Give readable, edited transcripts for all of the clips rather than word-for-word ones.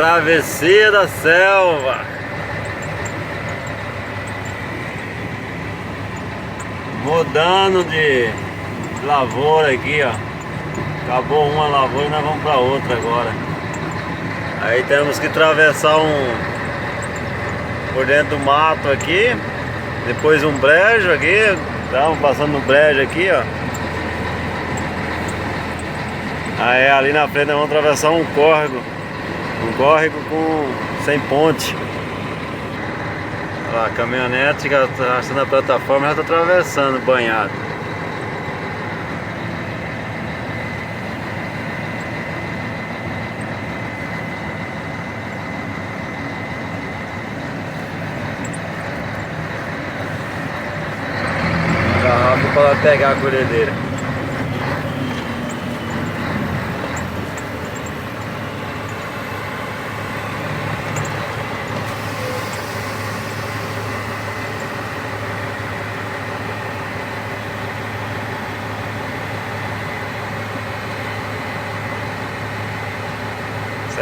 Travessia da selva. Mudando de lavoura aqui, ó. Acabou uma lavoura e nós vamos para outra agora. Aí temos que atravessar por dentro do mato aqui. Depois um brejo aqui. Estamos passando no brejo aqui, ó. Aí ali na frente nós vamos atravessar um córrego. Um córrego sem ponte. Olha lá, a caminhonete que está na plataforma já está atravessando, banhado. Tá rápido para pegar a colhedeira.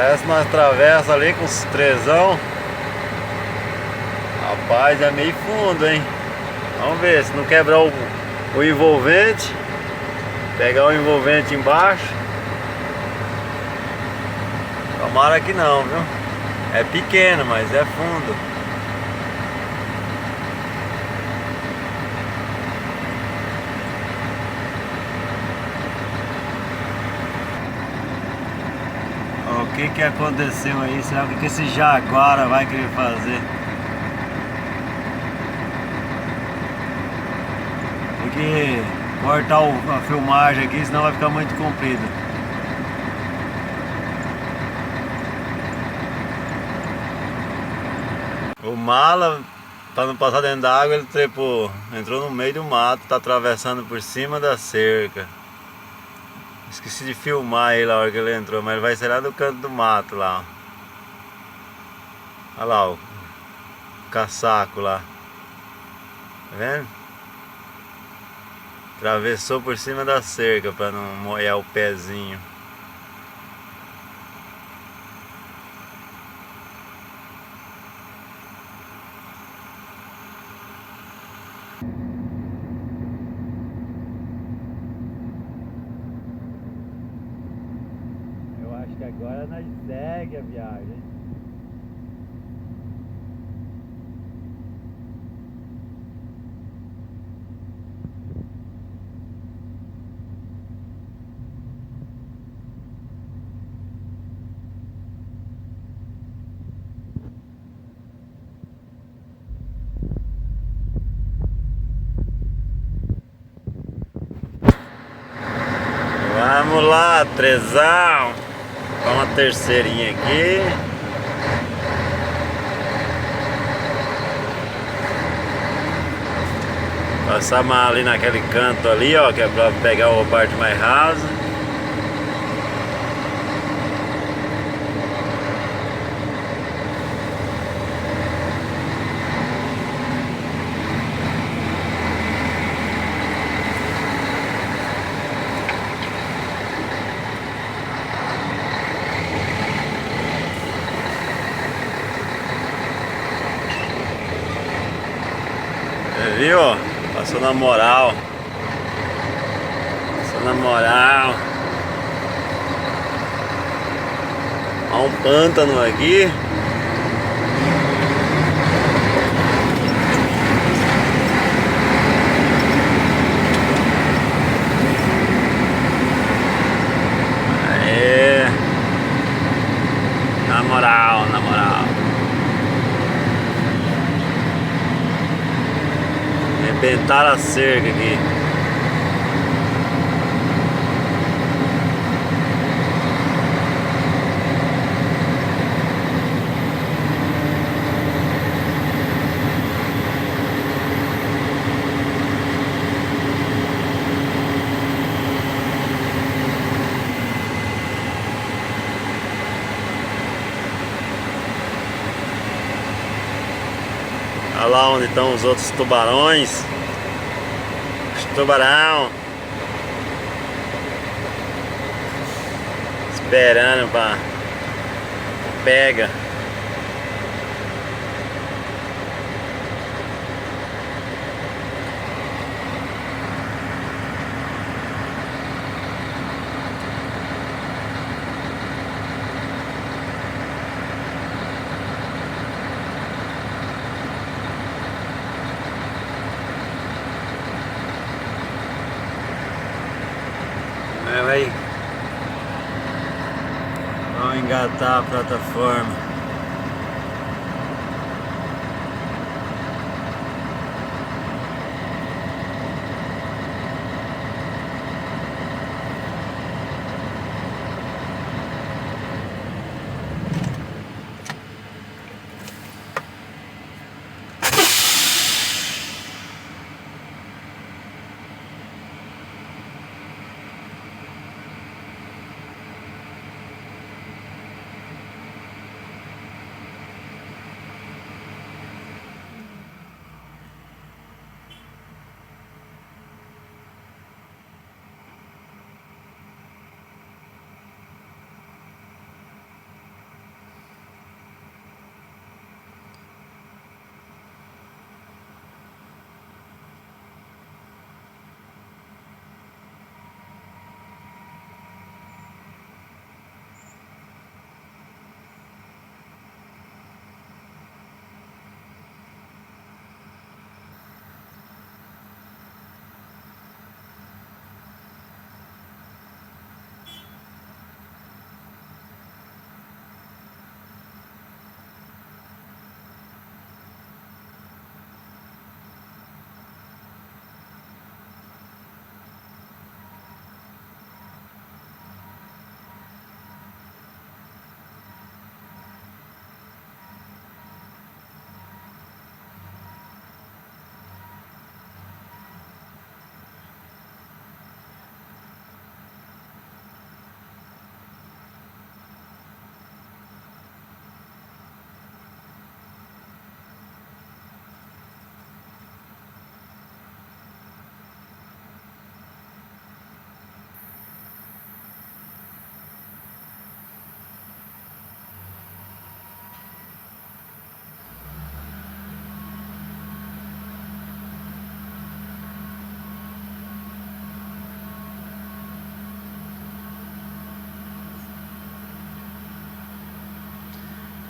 Essa nós atravessa ali com os trezão. Rapaz, é meio fundo, hein? Vamos ver se não quebrar o envolvente. Pegar o envolvente embaixo. Tomara que não, viu? É pequeno, mas é fundo. O que aconteceu aí? Será que esse jaguara vai querer fazer? Tem que cortar a filmagem aqui, senão vai ficar muito comprido. O mala, para não passar dentro da água, ele trepou, entrou no meio do mato, tá atravessando por cima da cerca. Esqueci de filmar ele na hora que ele entrou, mas ele vai sair lá do canto do mato lá. Olha lá o caçaco lá. Tá vendo? Atravessou por cima da cerca para não molhar o pezinho. Acho que agora nós segue a viagem. Vamos lá, trezão. Uma terceirinha aqui. Passar mais ali naquele canto ali, ó, que é pra pegar a parte mais rasa. Viu? Passou na moral. Passou na moral. Há um pântano aqui. Aê. Na moral, na moral. Arrebentaram a cerca aqui. Olha lá onde estão os outros tubarões. Os tubarão. Esperando para pega. Vamos engatar a plataforma.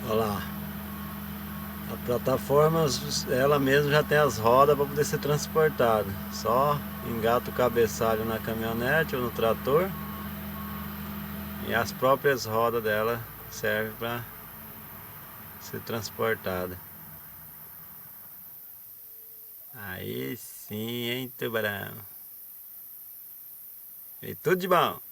Olha lá, a plataforma, ela mesma já tem as rodas para poder ser transportada. Só engata o cabeçalho na caminhonete ou no trator e as próprias rodas dela servem para ser transportada. Aí sim, hein, tubarão? E tudo de bom.